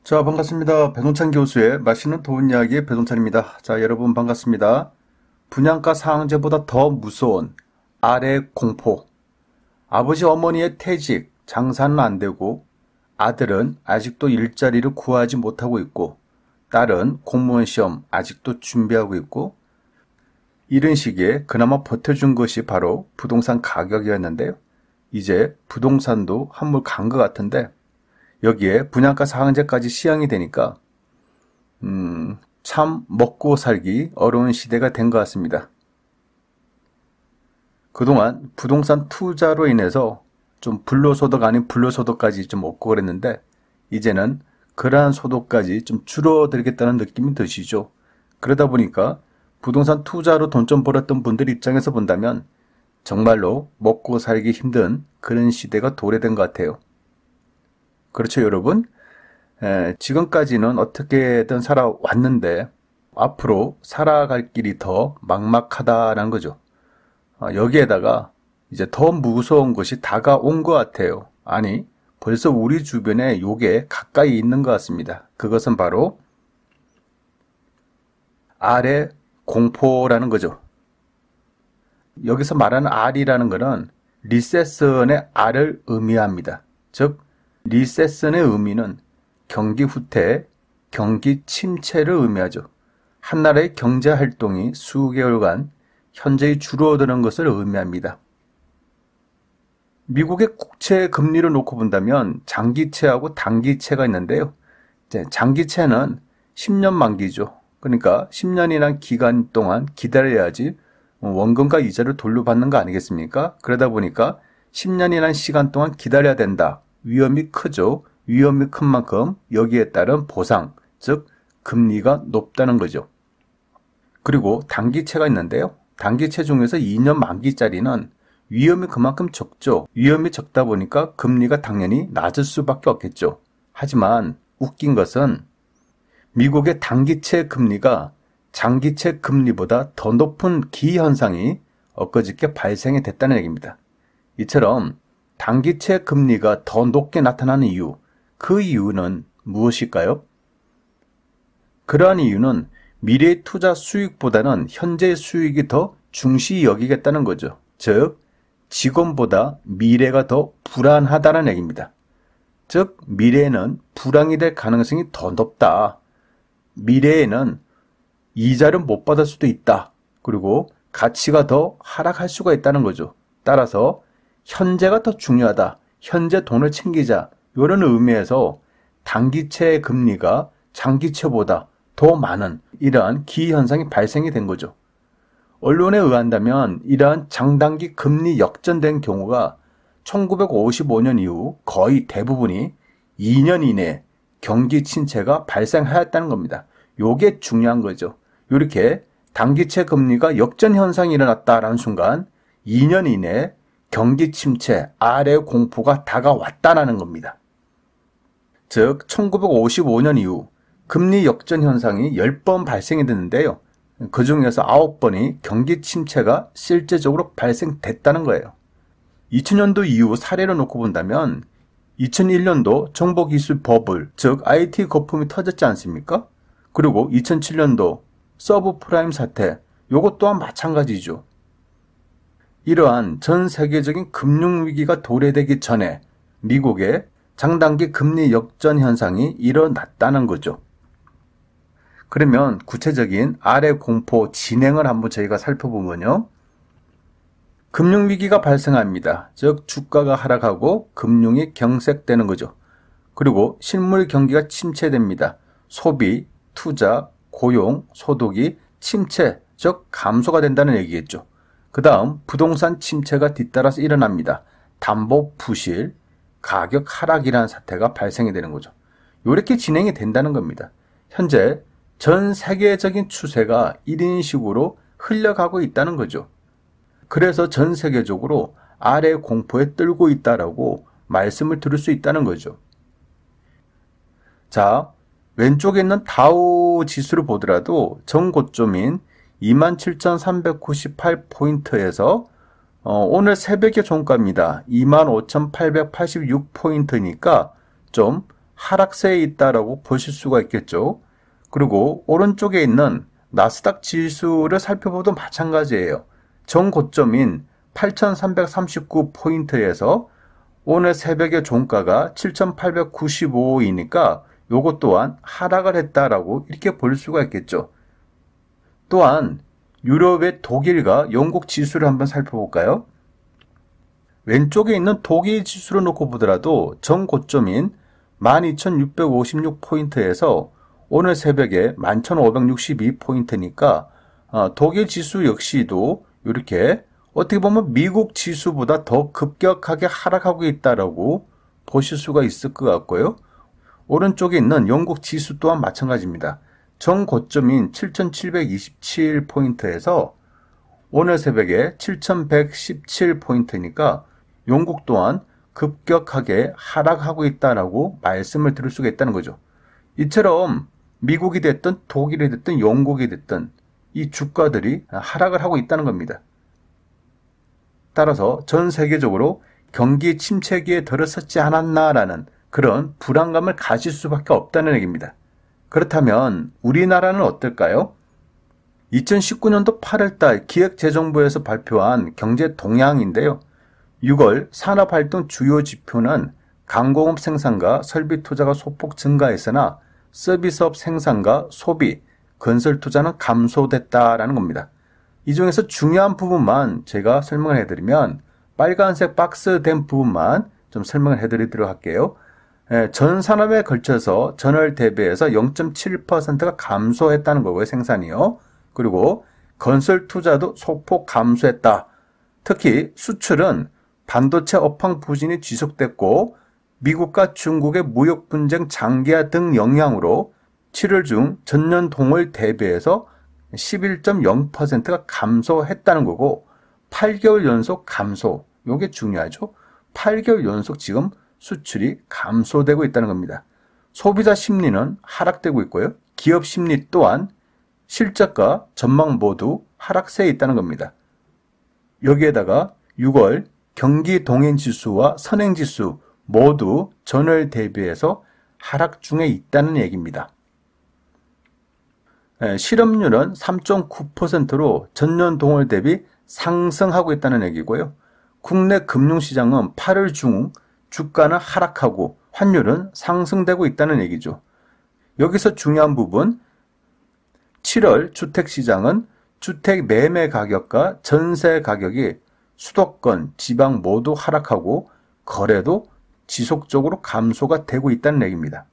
자, 반갑습니다. 배동찬 교수의 맛있는 좋은 이야기의 배동찬입니다. 자, 여러분 반갑습니다. 분양가 상한제보다 더 무서운 아래 공포. 아버지 어머니의 퇴직, 장사는 안 되고 아들은 아직도 일자리를 구하지 못하고 있고 딸은 공무원 시험 아직도 준비하고 있고 이런 시기에 그나마 버텨준 것이 바로 부동산 가격이었는데요. 이제 부동산도 한물 간 것 같은데 여기에 분양가 상한제까지 시행이 되니까 참 먹고 살기 어려운 시대가 된 것 같습니다. 그동안 부동산 투자로 인해서 좀 불로소득 아닌 불로소득까지 좀 없고 그랬는데 이제는 그러한 소득까지 좀 줄어들겠다는 느낌이 드시죠. 그러다 보니까 부동산 투자로 돈 좀 벌었던 분들 입장에서 본다면 정말로 먹고 살기 힘든 그런 시대가 도래된 것 같아요. 그렇죠, 여러분? 지금까지는 어떻게든 살아왔는데 앞으로 살아갈 길이 더 막막하다는 거죠. 여기에다가 이제 더 무서운 것이 다가온 것 같아요. 아니, 벌써 우리 주변에 요게 가까이 있는 것 같습니다. 그것은 바로 R의 공포라는 거죠. 여기서 말하는 R이라는 것은 리세션의 R을 의미합니다. 즉, 리세션의 의미는 경기 후퇴, 경기 침체를 의미하죠. 한 나라의 경제 활동이 수개월간 현저히 줄어드는 것을 의미합니다. 미국의 국채 금리를 놓고 본다면 장기채하고 단기채가 있는데요. 장기채는 10년 만기죠. 그러니까 10년이란 기간 동안 기다려야지 원금과 이자를 돌려받는 거 아니겠습니까? 그러다 보니까 10년이란 시간 동안 기다려야 된다. 위험이 크죠. 위험이 큰 만큼 여기에 따른 보상, 즉 금리가 높다는 거죠. 그리고 단기채가 있는데요. 단기채 중에서 2년 만기짜리는 위험이 그만큼 적죠. 위험이 적다 보니까 금리가 당연히 낮을 수밖에 없겠죠. 하지만 웃긴 것은 미국의 단기채 금리가 장기채 금리보다 더 높은 기현상이 엊그저께 발생이 됐다는 얘기입니다. 이처럼 단기채 금리가 더 높게 나타나는 이유, 그 이유는 무엇일까요? 그러한 이유는 미래의 투자 수익보다는 현재의 수익이 더 중시 여기겠다는 거죠. 즉, 지금보다 미래가 더 불안하다는 얘기입니다. 즉, 미래에는 불황이 될 가능성이 더 높다. 미래에는 이자를 못 받을 수도 있다. 그리고 가치가 더 하락할 수가 있다는 거죠. 따라서 현재가 더 중요하다. 현재 돈을 챙기자. 이런 의미에서 단기채의 금리가 장기채보다 더 많은 이러한 기현상이 발생이 된 거죠. 언론에 의한다면 이러한 장단기 금리 역전된 경우가 1955년 이후 거의 대부분이 2년 이내에 경기 침체가 발생하였다는 겁니다. 요게 중요한 거죠. 이렇게 단기채 금리가 역전 현상이 일어났다라는 순간 2년 이내에 경기 침체, 아래 공포가 다가왔다는 겁니다. 즉 1955년 이후 금리 역전 현상이 10번 발생이 됐는데요. 그 중에서 9번이 경기 침체가 실제적으로 발생됐다는 거예요. 2000년도 이후 사례를 놓고 본다면 2001년도 정보기술 버블, 즉 IT 거품이 터졌지 않습니까? 그리고 2007년도 서브프라임 사태, 요것 또한 마찬가지죠. 이러한 전 세계적인 금융위기가 도래되기 전에 미국의 장단기 금리 역전 현상이 일어났다는 거죠. 그러면 구체적인 아래 공포 진행을 한번 저희가 살펴보면요. 금융위기가 발생합니다. 즉 주가가 하락하고 금융이 경색되는 거죠. 그리고 실물 경기가 침체됩니다. 소비, 투자, 고용, 소득이 침체, 즉 감소가 된다는 얘기겠죠. 그 다음 부동산 침체가 뒤따라서 일어납니다. 담보 부실, 가격 하락이라는 사태가 발생이 되는 거죠. 이렇게 진행이 된다는 겁니다. 현재 전 세계적인 추세가 이런 식으로 흘러가고 있다는 거죠. 그래서 전 세계적으로 아래 공포에 떨고 있다라고 말씀을 들을 수 있다는 거죠. 자, 왼쪽에 있는 다우 지수를 보더라도 전 고점인 27,398포인트에서 오늘 새벽의 종가입니다. 25,886포인트니까 좀 하락세에 있다라고 보실 수가 있겠죠. 그리고 오른쪽에 있는 나스닥 지수를 살펴봐도 마찬가지예요. 정고점인 8,339포인트에서 오늘 새벽의 종가가 7,895이니까 요것 또한 하락을 했다라고 이렇게 볼 수가 있겠죠. 또한 유럽의 독일과 영국 지수를 한번 살펴볼까요? 왼쪽에 있는 독일 지수를 놓고 보더라도 정고점인 12,656포인트에서 오늘 새벽에 11,562포인트니까 독일 지수 역시도 이렇게 어떻게 보면 미국 지수보다 더 급격하게 하락하고 있다라고 보실 수가 있을 것 같고요. 오른쪽에 있는 영국 지수 또한 마찬가지입니다. 정고점인 7,727포인트에서 오늘 새벽에 7,117포인트니까 영국 또한 급격하게 하락하고 있다라고 말씀을 드릴 수가 있다는 거죠. 이처럼 미국이 됐든 독일이 됐든 영국이 됐든 이 주가들이 하락을 하고 있다는 겁니다. 따라서 전 세계적으로 경기 침체기에 들어섰지 않았나라는 그런 불안감을 가질 수밖에 없다는 얘기입니다. 그렇다면 우리나라는 어떨까요? 2019년도 8월달 기획재정부에서 발표한 경제 동향인데요. 6월 산업활동 주요 지표는 강공업 생산과 설비 투자가 소폭 증가했으나 서비스업 생산과 소비, 건설 투자는 감소됐다라는 겁니다. 이 중에서 중요한 부분만 제가 설명을 해드리면 빨간색 박스 된 부분만 좀 설명을 해드리도록 할게요. 전 산업에 걸쳐서 전월 대비해서 0.7%가 감소했다는 거고요. 생산이요. 그리고 건설 투자도 소폭 감소했다. 특히 수출은 반도체 업황 부진이 지속됐고 미국과 중국의 무역 분쟁 장기화 등 영향으로 7월 중 전년 동월 대비해서 11.0%가 감소했다는 거고 8개월 연속 감소. 이게 중요하죠. 8개월 연속 지금 수출이 감소되고 있다는 겁니다. 소비자 심리는 하락되고 있고요. 기업 심리 또한 실적과 전망 모두 하락세에 있다는 겁니다. 여기에다가 6월 경기 동행지수와 선행지수 모두 전월 대비해서 하락 중에 있다는 얘기입니다. 실업률은 3.9%로 전년 동월 대비 상승하고 있다는 얘기고요. 국내 금융시장은 8월 중 주가는 하락하고 환율은 상승되고 있다는 얘기죠. 여기서 중요한 부분 7월 주택시장은 주택 매매 가격과 전세 가격이 수도권, 지방 모두 하락하고 거래도 지속적으로 감소가 되고 있다는 얘기입니다.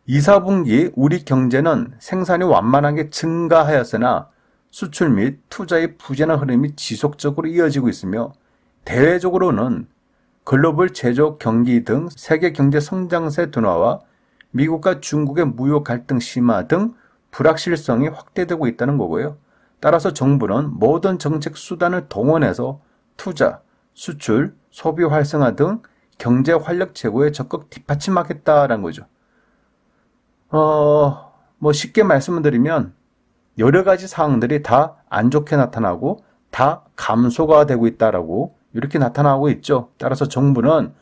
2, 4분기 우리 경제는 생산이 완만하게 증가하였으나 수출 및 투자의 부진한 흐름이 지속적으로 이어지고 있으며 대외적으로는 글로벌 제조업 경기 등 세계 경제 성장세 둔화와 미국과 중국의 무역 갈등 심화 등 불확실성이 확대되고 있다는 거고요. 따라서 정부는 모든 정책 수단을 동원해서 투자, 수출, 소비 활성화 등 경제 활력 제고에 적극 뒷받침하겠다라는 거죠. 쉽게 말씀을 드리면 여러 가지 사항들이 다 안 좋게 나타나고 다 감소가 되고 있다라고 이렇게 나타나고 있죠. 따라서 정부는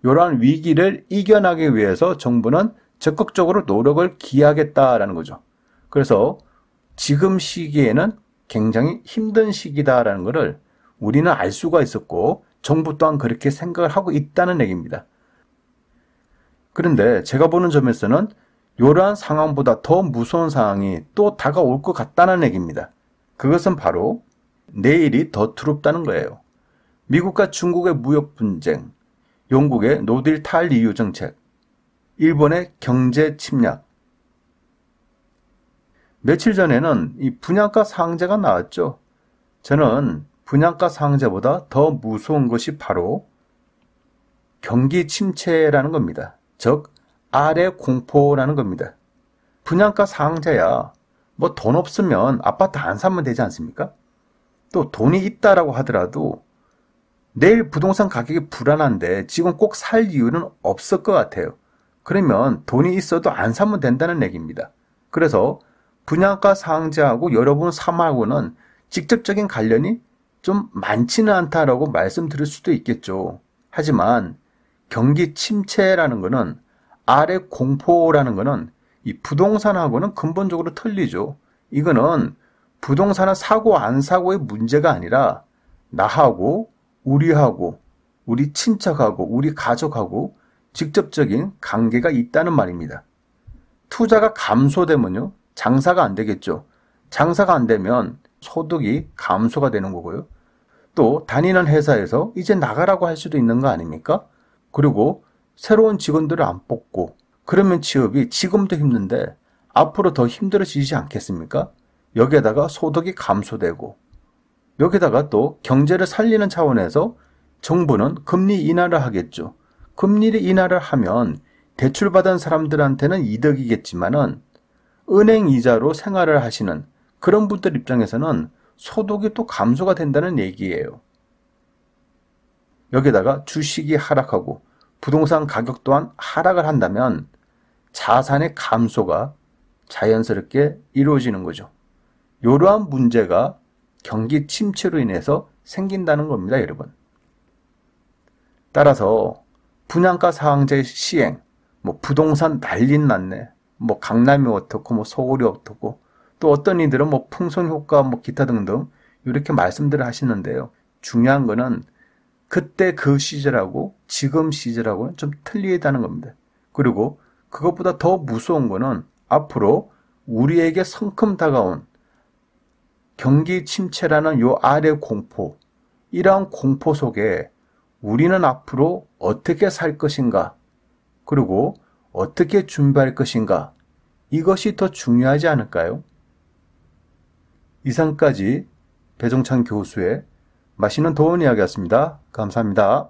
이러한 위기를 이겨나기 위해서 정부는 적극적으로 노력을 기하겠다라는 거죠. 그래서 지금 시기에는 굉장히 힘든 시기다라는 것을 우리는 알 수가 있었고 정부 또한 그렇게 생각을 하고 있다는 얘기입니다. 그런데 제가 보는 점에서는 이러한 상황보다 더 무서운 상황이 또 다가올 것 같다는 얘기입니다. 그것은 바로 내일이 더 두렵다는 거예요. 미국과 중국의 무역 분쟁, 영국의 노딜 탈이유 정책, 일본의 경제 침략. 며칠 전에는 이 분양가 상한제가 나왔죠. 저는 분양가 상한제보다 더 무서운 것이 바로 경기 침체라는 겁니다. 즉 아래 공포라는 겁니다. 분양가 상한제야 뭐 돈 없으면 아파트 안 사면 되지 않습니까? 또 돈이 있다라고 하더라도 내일 부동산 가격이 불안한데 지금 꼭 살 이유는 없을 것 같아요. 그러면 돈이 있어도 안 사면 된다는 얘기입니다. 그래서 분양가 상한제하고 여러분 삶하고는 직접적인 관련이 좀 많지는 않다라고 말씀드릴 수도 있겠죠. 하지만 경기 침체라는 거는, 아래 공포라는 거는 이 부동산하고는 근본적으로 틀리죠. 이거는 부동산은 사고 안 사고의 문제가 아니라 나하고 우리하고 우리 친척하고 우리 가족하고 직접적인 관계가 있다는 말입니다. 투자가 감소되면요, 장사가 안 되겠죠. 장사가 안 되면 소득이 감소가 되는 거고요. 또 다니는 회사에서 이제 나가라고 할 수도 있는 거 아닙니까? 그리고 새로운 직원들을 안 뽑고, 그러면 취업이 지금도 힘든데 앞으로 더 힘들어지지 않겠습니까? 여기에다가 소득이 감소되고, 여기다가 또 경제를 살리는 차원에서 정부는 금리 인하를 하겠죠. 금리를 인하를 하면 대출받은 사람들한테는 이득이겠지만은 은행 이자로 생활을 하시는 그런 분들 입장에서는 소득이 또 감소가 된다는 얘기예요. 여기다가 주식이 하락하고 부동산 가격 또한 하락을 한다면 자산의 감소가 자연스럽게 이루어지는 거죠. 이러한 문제가 경기 침체로 인해서 생긴다는 겁니다, 여러분. 따라서 분양가 상한제 시행, 부동산 난린 났네, 강남이 어떻고 서울이 어떻고, 또 어떤 이들은 풍선 효과 기타 등등 이렇게 말씀들을 하시는데요. 중요한 거는 그때 그 시절하고 지금 시절하고는 좀 틀리다는 겁니다. 그리고 그것보다 더 무서운 거는 앞으로 우리에게 성큼 다가온 경기 침체라는 요 아래 공포, 이러한 공포 속에 우리는 앞으로 어떻게 살 것인가, 그리고 어떻게 준비할 것인가, 이것이 더 중요하지 않을까요? 이상까지 배종찬 교수의 맛있는 도움 이야기였습니다. 감사합니다.